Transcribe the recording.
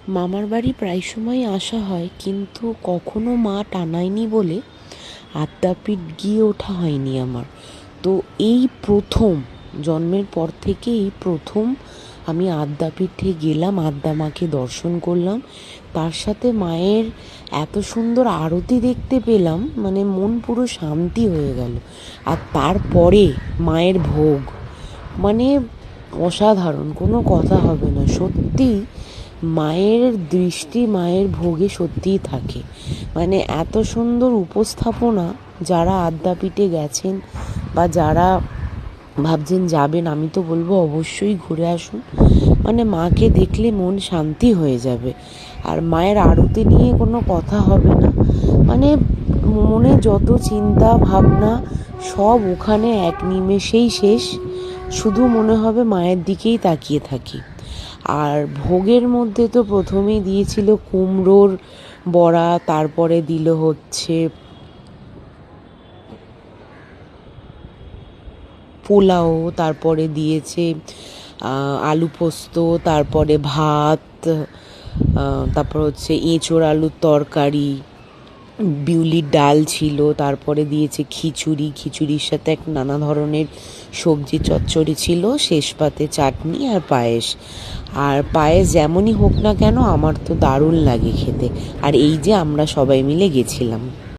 মামার বাড়ি প্রায় সময় আসা হয়, কিন্তু কখনো মা টানায়নি বলে আদ্যাপীঠ গিয়ে ওঠা হয়নি আমার। তো এই প্রথম, জন্মের পর থেকে এই প্রথম আমি আদ্যাপীঠে গেলাম, আদ্যা মাকে দর্শন করলাম। তার সাথে মায়ের এত সুন্দর আরতি দেখতে পেলাম, মানে মন পুরো শান্তি হয়ে গেল। আর তারপরে মায়ের ভোগ, মানে অসাধারণ, কোনো কথা হবে না। সত্যি মায়ের দৃষ্টি মায়ের ভোগে সত্যিই থাকে। মানে এত সুন্দর উপস্থাপনা, যারা আদ্যাপীঠে গেছেন বা যারা ভাবছেন যাবেন, আমি তো বলবো অবশ্যই ঘুরে আসুন। মানে মাকে দেখলে মন শান্তি হয়ে যাবে। আর মায়ের আরতি নিয়ে কোনো কথা হবে না। মানে মনে যত চিন্তা ভাবনা সব ওখানে এক নিমেষেই শেষ। শুধু মনে হবে মায়ের দিকেই তাকিয়ে থাকি। আর ভোগের মধ্যে তো প্রথমেই দিয়েছিল কুমড়োর বড়া, তারপরে দিল হচ্ছে পোলাও, তারপরে দিয়েছে আলু পোস্ত, তারপরে ভাত, তারপর হচ্ছে এঁচোড় আলুর তরকারি, বিউলির ডাল ছিল, তারপরে দিয়েছে খিচুড়ি, খিচুড়ির সাথে এক নানা ধরনের সবজি চচ্চড়ি ছিল, শেষ পাতে চাটনি আর পায়েস। আর পায়েস যেমনই হোক না কেন আমার তো দারুণ লাগে খেতে। আর এই যে আমরা সবাই মিলে গেছিলাম।